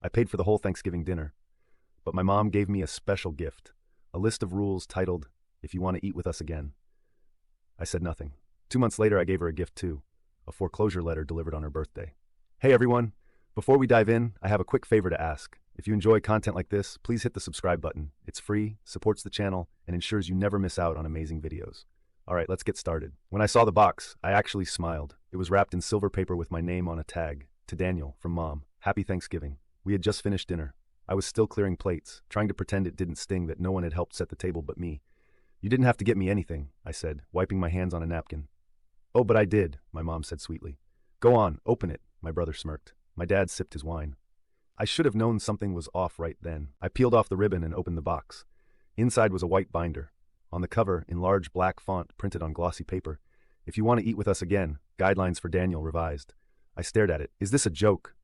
I paid for the whole Thanksgiving dinner. But my mom gave me a special gift, a list of rules titled, "If you want to eat with us again." I said nothing. 2 months later, I gave her a gift too, a foreclosure letter delivered on her birthday. Hey everyone, before we dive in, I have a quick favor to ask. If you enjoy content like this, please hit the subscribe button. It's free, supports the channel, and ensures you never miss out on amazing videos. Alright, let's get started. When I saw the box, I actually smiled. It was wrapped in silver paper with my name on a tag. To Daniel, from Mom. Happy Thanksgiving. We had just finished dinner. I was still clearing plates, trying to pretend it didn't sting that no one had helped set the table but me. You didn't have to get me anything, I said, wiping my hands on a napkin. Oh, but I did, my mom said sweetly. Go on, open it, my brother smirked. My dad sipped his wine. I should have known something was off right then. I peeled off the ribbon and opened the box. Inside was a white binder. On the cover, in large black font printed on glossy paper, "If you want to eat with us again, guidelines for Daniel revised." I stared at it. Is this a joke?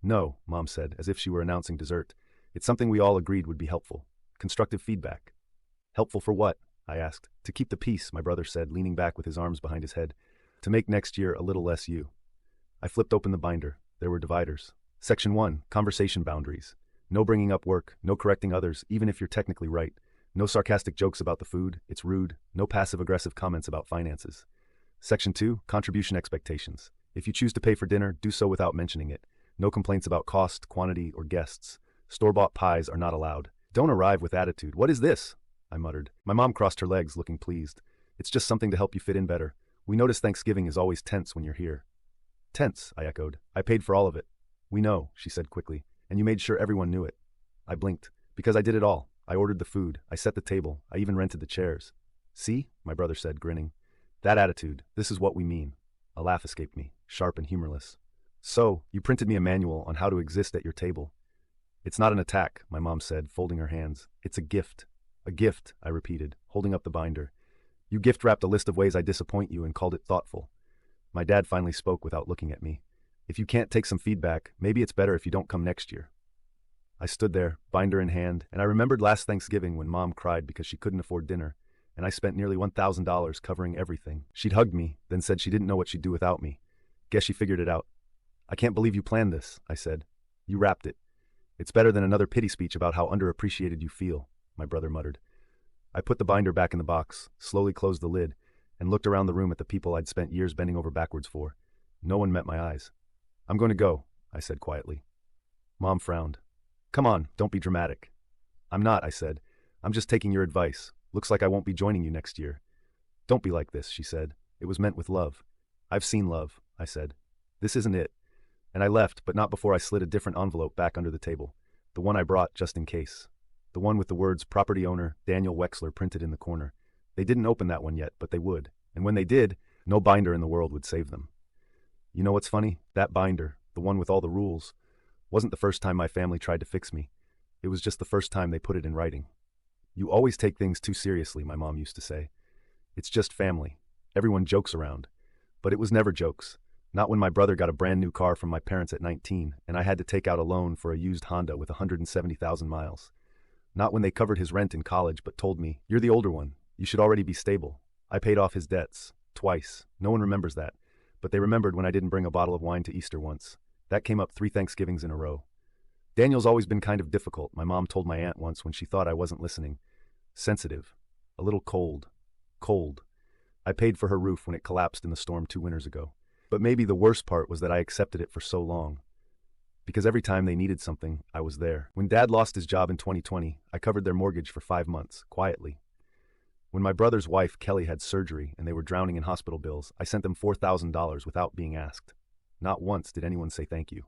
No, Mom said, as if she were announcing dessert. It's something we all agreed would be helpful. Constructive feedback. Helpful for what? I asked. To keep the peace, my brother said, leaning back with his arms behind his head. To make next year a little less you. I flipped open the binder. There were dividers. Section 1, Conversation Boundaries. No bringing up work, no correcting others, even if you're technically right. No sarcastic jokes about the food, it's rude. No passive-aggressive comments about finances. Section 2, Contribution Expectations. If you choose to pay for dinner, do so without mentioning it. No complaints about cost, quantity, or guests. Store-bought pies are not allowed. Don't arrive with attitude. What is this? I muttered. My mom crossed her legs, looking pleased. It's just something to help you fit in better. We notice Thanksgiving is always tense when you're here. Tense, I echoed. I paid for all of it. We know, she said quickly, and you made sure everyone knew it. I blinked. Because I did it all. I ordered the food. I set the table. I even rented the chairs. See? My brother said, grinning. That attitude. This is what we mean. A laugh escaped me, sharp and humorless. So, you printed me a manual on how to exist at your table. It's not an attack, my mom said, folding her hands. It's a gift. A gift, I repeated, holding up the binder. You gift-wrapped a list of ways I disappoint you and called it thoughtful. My dad finally spoke without looking at me. If you can't take some feedback, maybe it's better if you don't come next year. I stood there, binder in hand, and I remembered last Thanksgiving when Mom cried because she couldn't afford dinner, and I spent nearly $1,000 covering everything. She'd hugged me, then said she didn't know what she'd do without me. Guess she figured it out. I can't believe you planned this, I said. You wrapped it. It's better than another pity speech about how underappreciated you feel, my brother muttered. I put the binder back in the box, slowly closed the lid, and looked around the room at the people I'd spent years bending over backwards for. No one met my eyes. I'm going to go, I said quietly. Mom frowned. Come on, don't be dramatic. I'm not, I said. I'm just taking your advice. Looks like I won't be joining you next year. Don't be like this, she said. It was meant with love. I've seen love, I said. This isn't it. And I left, but not before I slid a different envelope back under the table. The one I brought just in case. The one with the words property owner Daniel Wexler printed in the corner. They didn't open that one yet, but they would. And when they did, no binder in the world would save them. You know what's funny? That binder, the one with all the rules, wasn't the first time my family tried to fix me. It was just the first time they put it in writing. You always take things too seriously, my mom used to say. It's just family. Everyone jokes around. But it was never jokes. Not when my brother got a brand new car from my parents at 19, and I had to take out a loan for a used Honda with 170,000 miles. Not when they covered his rent in college but told me, you're the older one. You should already be stable. I paid off his debts. Twice. No one remembers that. But they remembered when I didn't bring a bottle of wine to Easter once. That came up 3 Thanksgivings in a row. Daniel's always been kind of difficult, my mom told my aunt once when she thought I wasn't listening. Sensitive. A little cold. Cold. I paid for her roof when it collapsed in the storm 2 winters ago. But maybe the worst part was that I accepted it for so long. Because every time they needed something, I was there. When Dad lost his job in 2020, I covered their mortgage for 5 months, quietly. When my brother's wife, Kelly, had surgery and they were drowning in hospital bills, I sent them $4,000 without being asked. Not once did anyone say thank you.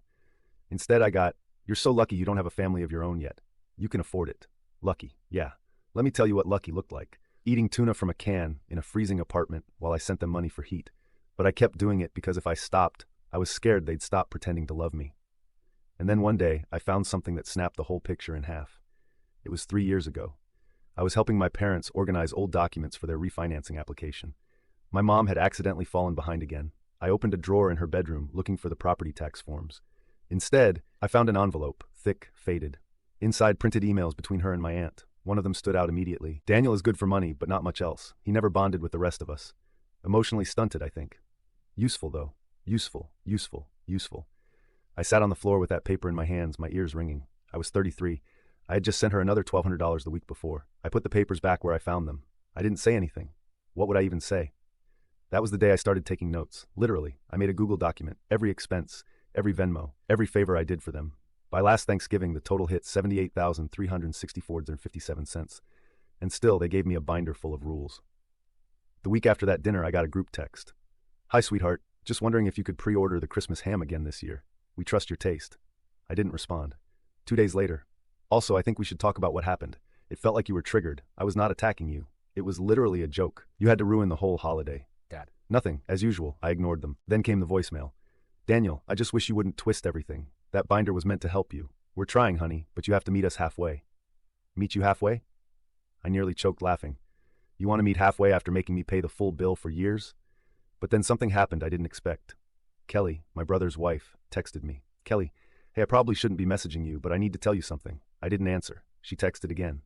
Instead, I got, you're so lucky you don't have a family of your own yet. You can afford it. Lucky, yeah. Let me tell you what lucky looked like. Eating tuna from a can in a freezing apartment while I sent them money for heat. But I kept doing it because if I stopped, I was scared they'd stop pretending to love me. And then one day, I found something that snapped the whole picture in half. It was 3 years ago. I was helping my parents organize old documents for their refinancing application. My mom had accidentally fallen behind again. I opened a drawer in her bedroom looking for the property tax forms. Instead, I found an envelope, thick, faded. Inside, printed emails between her and my aunt. One of them stood out immediately. Daniel is good for money, but not much else. He never bonded with the rest of us. Emotionally stunted, I think. Useful, though. Useful, useful, useful. I sat on the floor with that paper in my hands, my ears ringing. I was 33. I had just sent her another $1,200 the week before. I put the papers back where I found them. I didn't say anything. What would I even say? That was the day I started taking notes. Literally, I made a Google document, every expense, every Venmo, every favor I did for them. By last Thanksgiving, the total hit $78,364.57. And still, they gave me a binder full of rules. The week after that dinner, I got a group text. "Hi, sweetheart. Just wondering if you could pre-order the Christmas ham again this year. We trust your taste." I didn't respond. 2 days later. "Also, I think we should talk about what happened. It felt like you were triggered. I was not attacking you. It was literally a joke. You had to ruin the whole holiday." Dad. Nothing, as usual. I ignored them. Then came the voicemail. "Daniel, I just wish you wouldn't twist everything. That binder was meant to help you. We're trying, honey, but you have to meet us halfway." "Meet you halfway?" I nearly choked laughing. "You want to meet halfway after making me pay the full bill for years?" But then something happened I didn't expect. Kelly, my brother's wife, texted me. "Kelly, hey, I probably shouldn't be messaging you, but I need to tell you something." I didn't answer. She texted again.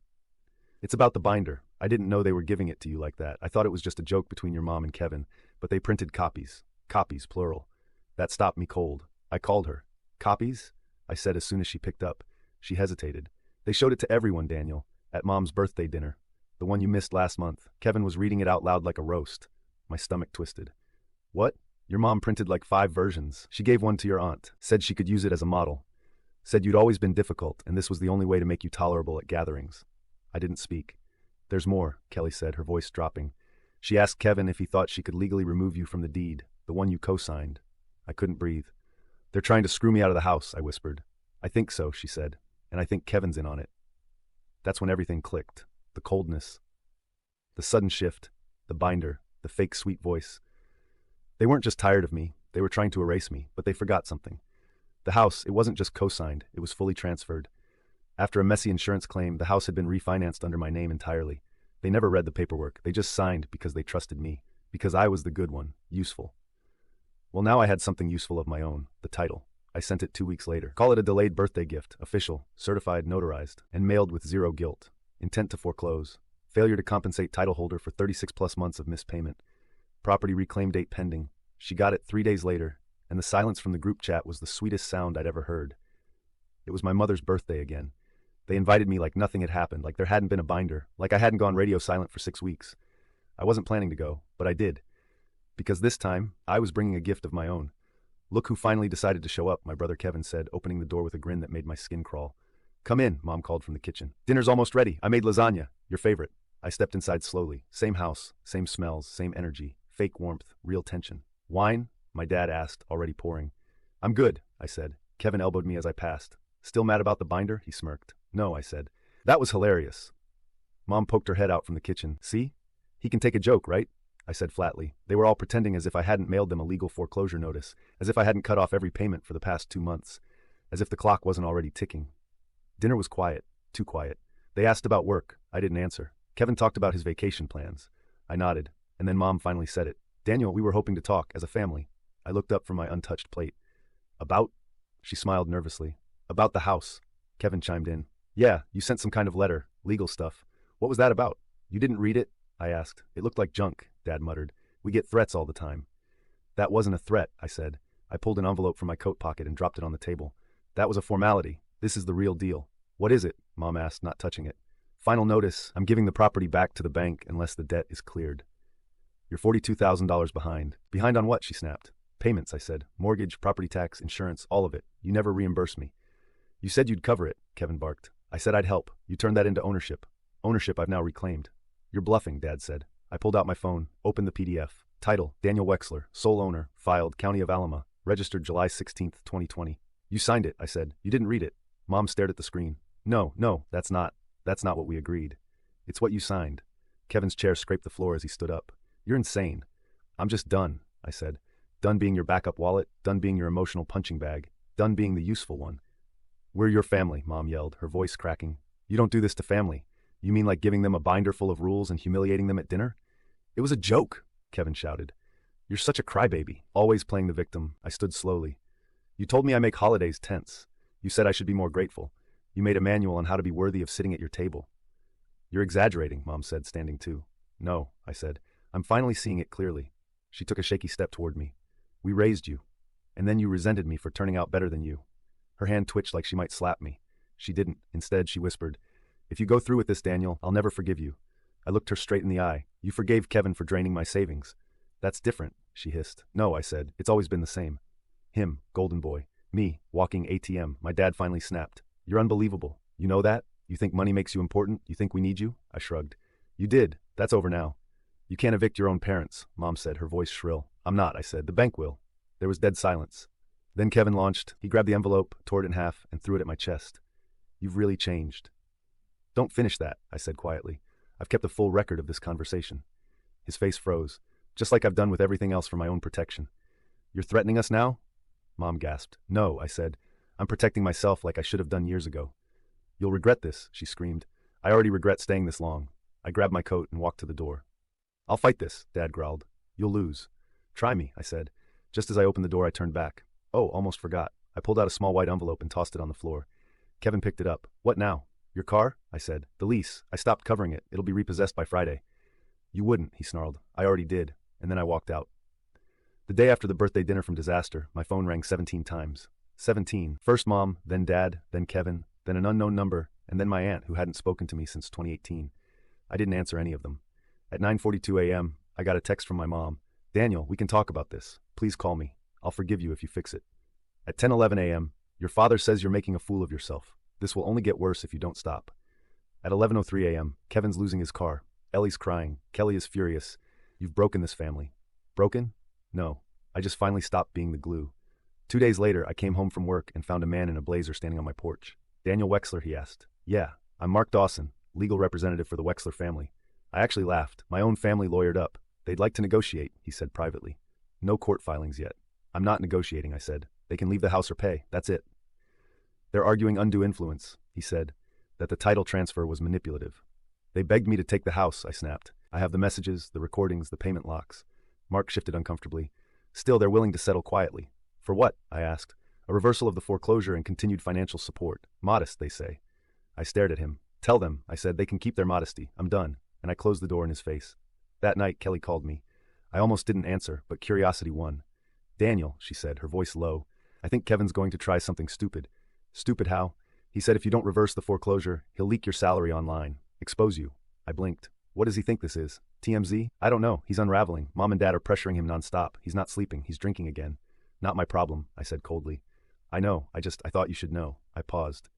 "It's about the binder. I didn't know they were giving it to you like that. I thought it was just a joke between your mom and Kevin, but they printed copies. Copies, plural. That stopped me cold. I called her. "Copies?" I said as soon as she picked up. She hesitated. "They showed it to everyone, Daniel, at Mom's birthday dinner. The one you missed last month. Kevin was reading it out loud like a roast." My stomach twisted. "What? Your mom printed like 5 versions. She gave one to your aunt, said she could use it as a model. Said you'd always been difficult, and this was the only way to make you tolerable at gatherings." I didn't speak. "There's more," Kelly said, her voice dropping. "She asked Kevin if he thought she could legally remove you from the deed, the one you co-signed." I couldn't breathe. "They're trying to screw me out of the house," I whispered. "I think so," she said, "and I think Kevin's in on it." That's when everything clicked. The coldness. The sudden shift. The binder. The fake sweet voice. They weren't just tired of me. They were trying to erase me, but they forgot something. The house, it wasn't just co-signed, it was fully transferred. After a messy insurance claim, the house had been refinanced under my name entirely. They never read the paperwork. They just signed because they trusted me. Because I was the good one. Useful. Well, now I had something useful of my own. The title. I sent it 2 weeks later. Call it a delayed birthday gift. Official. Certified. Notarized. And mailed with zero guilt. Intent to foreclose. Failure to compensate title holder for 36+ months of missed payment. Property reclaim date pending. She got it 3 days later, and the silence from the group chat was the sweetest sound I'd ever heard. It was my mother's birthday again. They invited me like nothing had happened, like there hadn't been a binder, like I hadn't gone radio silent for 6 weeks. I wasn't planning to go, but I did. Because this time, I was bringing a gift of my own. "Look who finally decided to show up," my brother Kevin said, opening the door with a grin that made my skin crawl. "Come in," Mom called from the kitchen. "Dinner's almost ready. I made lasagna. Your favorite." I stepped inside slowly. Same house, same smells, same energy. Fake warmth, real tension. "Wine?" my dad asked, already pouring. "I'm good," I said. Kevin elbowed me as I passed. "Still mad about the binder?" He smirked. "No," I said. "That was hilarious." Mom poked her head out from the kitchen. "See? He can take a joke, right?" I said flatly. They were all pretending as if I hadn't mailed them a legal foreclosure notice, as if I hadn't cut off every payment for the past 2 months, as if the clock wasn't already ticking. Dinner was quiet. Too quiet. They asked about work. I didn't answer. Kevin talked about his vacation plans. I nodded, and then Mom finally said it. "Daniel, we were hoping to talk, as a family." I looked up from my untouched plate. "About?" She smiled nervously. "About the house." Kevin chimed in. "Yeah, you sent some kind of letter. Legal stuff. What was that about?" "You didn't read it?" I asked. "It looked like junk," Dad muttered. "We get threats all the time." "That wasn't a threat," I said. I pulled an envelope from my coat pocket and dropped it on the table. "That was a formality. This is the real deal." "What is it?" Mom asked, not touching it. "Final notice. I'm giving the property back to the bank unless the debt is cleared." "You're $42,000 behind." "Behind on what?" she snapped. "Payments," I said. "Mortgage, property tax, insurance, all of it. You never reimbursed me." "You said you'd cover it," Kevin barked. "I said I'd help. You turned that into ownership. Ownership I've now reclaimed." "You're bluffing," Dad said. I pulled out my phone, opened the PDF. Title, Daniel Wexler, sole owner, filed, County of Alama, registered July 16th, 2020. "You signed it," I said. "You didn't read it." Mom stared at the screen. No, that's not what we agreed. It's what you signed." Kevin's chair scraped the floor as he stood up. "You're insane." "I'm just done," I said. "Done being your backup wallet, done being your emotional punching bag, done being the useful one." "We're your family," Mom yelled, her voice cracking. "You don't do this to family. You mean like giving them a binder full of rules and humiliating them at dinner?" "It was a joke," Kevin shouted. "You're such a crybaby, always playing the victim." I stood slowly. "You told me I make holidays tense. You said I should be more grateful. You made a manual on how to be worthy of sitting at your table." "You're exaggerating," Mom said, standing too. "No," I said. "I'm finally seeing it clearly." She took a shaky step toward me. "We raised you, and then you resented me for turning out better than you. Her hand twitched like she might slap me. She didn't. Instead, she whispered, "If you go through with this, Daniel, I'll never forgive you." I looked her straight in the eye. "You forgave Kevin for draining my savings." "That's different," she hissed. "No," I said. "It's always been the same." Him, golden boy. Me, walking ATM. My dad finally snapped. "You're unbelievable. You know that? You think money makes you important? You think we need you?" I shrugged. "You did. That's over now." "You can't evict your own parents," Mom said, her voice shrill. "I'm not," I said. "The bank will." There was dead silence. Then Kevin launched. He grabbed the envelope, tore it in half, and threw it at my chest. "You've really changed." "Don't finish that," I said quietly. "I've kept a full record of this conversation." His face froze, just like I've done with everything else for my own protection. "You're threatening us now?" Mom gasped. "No," I said. "I'm protecting myself like I should have done years ago." "You'll regret this," she screamed. "I already regret staying this long." I grabbed my coat and walked to the door. "I'll fight this," Dad growled. "You'll lose." "Try me," I said. Just as I opened the door, I turned back. "Oh, almost forgot." I pulled out a small white envelope and tossed it on the floor. Kevin picked it up. "What now?" "Your car?" I said. "The lease. I stopped covering it. It'll be repossessed by Friday." "You wouldn't," he snarled. "I already did." And then I walked out. The day after the birthday dinner from Disaster, my phone rang 17 times. 17. First Mom, then Dad, then Kevin, then an unknown number, and then my aunt who hadn't spoken to me since 2018. I didn't answer any of them. At 9:42 a.m., I got a text from my mom. "Daniel, we can talk about this. Please call me. I'll forgive you if you fix it." At 10:11 a.m., "Your father says you're making a fool of yourself. This will only get worse if you don't stop." At 11:03 a.m., Kevin's losing his car. Ellie's crying. Kelly is furious. "You've broken this family." Broken? No. I just finally stopped being the glue. 2 days later, I came home from work and found a man in a blazer standing on my porch. "Daniel Wexler," he asked. "Yeah, I'm Mark Dawson, legal representative for the Wexler family." I actually laughed. My own family lawyered up. "They'd like to negotiate," he said privately. "No court filings yet." "I'm not negotiating," I said. "They can leave the house or pay. That's it." "They're arguing undue influence," he said, "that the title transfer was manipulative." "They begged me to take the house," I snapped. "I have the messages, the recordings, the payment locks." Mark shifted uncomfortably. "Still, they're willing to settle quietly." "For what?" I asked. "A reversal of the foreclosure and continued financial support. Modest, they say." I stared at him. "Tell them," I said, "they can keep their modesty. I'm done." And I closed the door in his face. That night, Kelly called me. I almost didn't answer, but curiosity won. "Daniel," she said, her voice low, "I think Kevin's going to try something stupid." "Stupid how?" "He said if you don't reverse the foreclosure, he'll leak your salary online. Expose you." I blinked. "What does he think this is? TMZ? I don't know. He's unraveling. Mom and Dad are pressuring him nonstop. He's not sleeping. He's drinking again." "Not my problem," I said coldly. "I know. I thought you should know." I paused.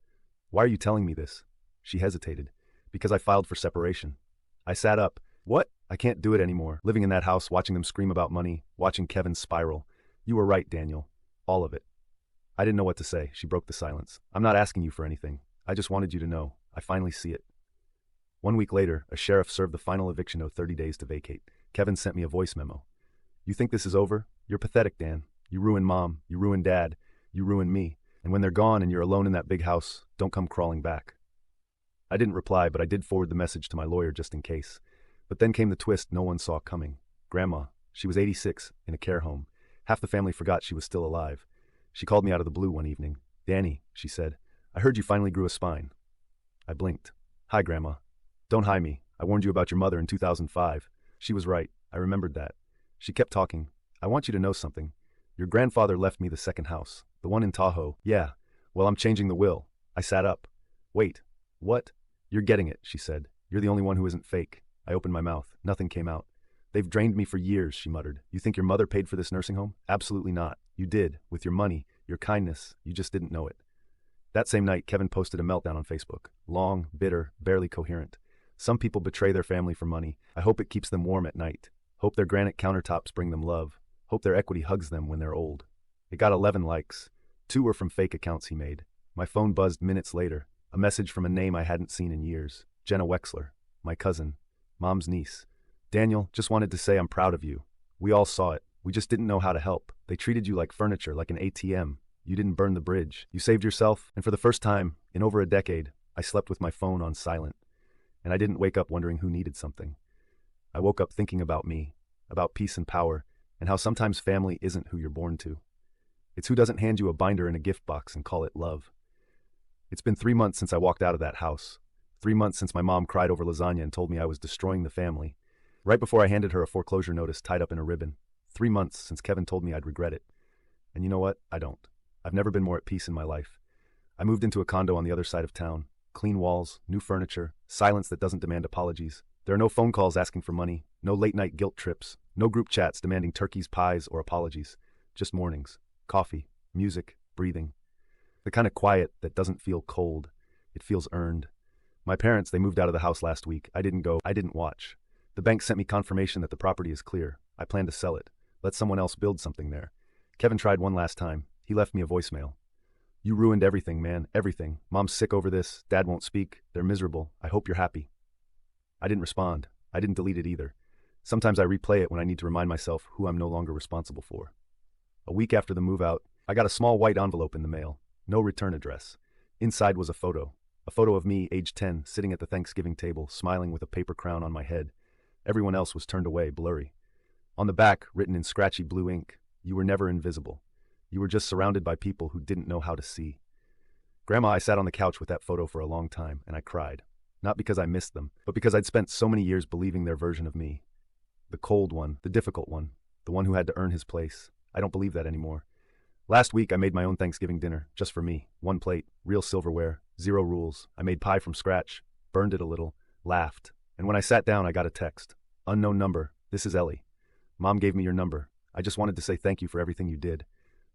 "Why are you telling me this?" She hesitated. "Because I filed for separation." I sat up. "What? I can't do it anymore. Living in that house, watching them scream about money, watching Kevin spiral. You were right, Daniel. All of it." I didn't know what to say. She broke the silence. "I'm not asking you for anything. I just wanted you to know. I finally see it." 1 week later, a sheriff served the final eviction note 30 days to vacate. Kevin sent me a voice memo. "You think this is over? You're pathetic, Dan. You ruined Mom. You ruined Dad. You ruined me. And when they're gone and you're alone in that big house, don't come crawling back." I didn't reply, but I did forward the message to my lawyer just in case. But then came the twist no one saw coming. Grandma. She was 86, in a care home. Half the family forgot she was still alive. She called me out of the blue one evening. "Danny," she said, "I heard you finally grew a spine." I blinked. "Hi, Grandma." "Don't hi me. I warned you about your mother in 2005. She was right. I remembered that." She kept talking. "I want you to know something. Your grandfather left me the second house. The one in Tahoe." "Yeah. Well, I'm changing the will." I sat up. "Wait. What?" "You're getting it," she said. "You're the only one who isn't fake." I opened my mouth. Nothing came out. "They've drained me for years," she muttered. "You think your mother paid for this nursing home? Absolutely not. You did, with your money, your kindness. You just didn't know it." That same night, Kevin posted a meltdown on Facebook. Long, bitter, barely coherent. "Some people betray their family for money. I hope it keeps them warm at night. Hope their granite countertops bring them love. Hope their equity hugs them when they're old." It got 11 likes. 2 were from fake accounts he made. My phone buzzed minutes later. A message from a name I hadn't seen in years. Jenna Wexler. My cousin. Mom's niece. "Daniel, just wanted to say I'm proud of you. We all saw it. We just didn't know how to help. They treated you like furniture, like an ATM. You didn't burn the bridge. You saved yourself, and for the first time, in over a decade, I slept with my phone on silent. And I didn't wake up wondering who needed something. I woke up thinking about me, about peace and power, and how sometimes family isn't who you're born to. It's who doesn't hand you a binder in a gift box and call it love. It's been 3 months since I walked out of that house. 3 months since my mom cried over lasagna and told me I was destroying the family. Right before I handed her a foreclosure notice tied up in a ribbon. 3 months since Kevin told me I'd regret it. And you know what? I don't. I've never been more at peace in my life. I moved into a condo on the other side of town. Clean walls, new furniture, silence that doesn't demand apologies. There are no phone calls asking for money, no late-night guilt trips, no group chats demanding turkeys, pies, or apologies. Just mornings, coffee, music, breathing. The kind of quiet that doesn't feel cold. It feels earned. My parents, they moved out of the house last week. I didn't go. I didn't watch. The bank sent me confirmation that the property is clear. I plan to sell it. Let someone else build something there. Kevin tried one last time. He left me a voicemail. You ruined everything, man, everything. Mom's sick over this. Dad won't speak. They're miserable. I hope you're happy. I didn't respond. I didn't delete it either. Sometimes I replay it when I need to remind myself who I'm no longer responsible for. A week after the move out, I got a small white envelope in the mail. No return address. Inside was a photo of me, age 10, sitting at the Thanksgiving table, smiling with a paper crown on my head. Everyone else was turned away, blurry. On the back, written in scratchy blue ink, you were never invisible. You were just surrounded by people who didn't know how to see. Grandma, I sat on the couch with that photo for a long time, and I cried. Not because I missed them, but because I'd spent so many years believing their version of me. The cold one, the difficult one, the one who had to earn his place. I don't believe that anymore. Last week, I made my own Thanksgiving dinner, just for me. One plate, real silverware, 0 rules. I made pie from scratch, burned it a little, laughed. And when I sat down, I got a text. Unknown number, this is Ellie. Mom gave me your number. I just wanted to say thank you for everything you did.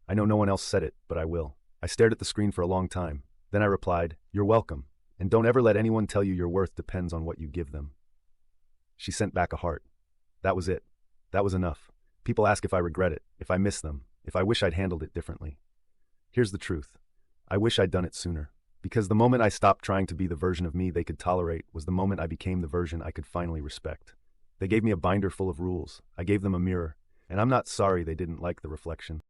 I know no one else said it, but I will. I stared at the screen for a long time. Then I replied, you're welcome. And don't ever let anyone tell you your worth depends on what you give them. She sent back a heart. That was it. That was enough. People ask if I regret it, if I miss them, if I wish I'd handled it differently. Here's the truth. I wish I'd done it sooner. Because the moment I stopped trying to be the version of me they could tolerate was the moment I became the version I could finally respect. They gave me a binder full of rules. I gave them a mirror. And I'm not sorry they didn't like the reflection.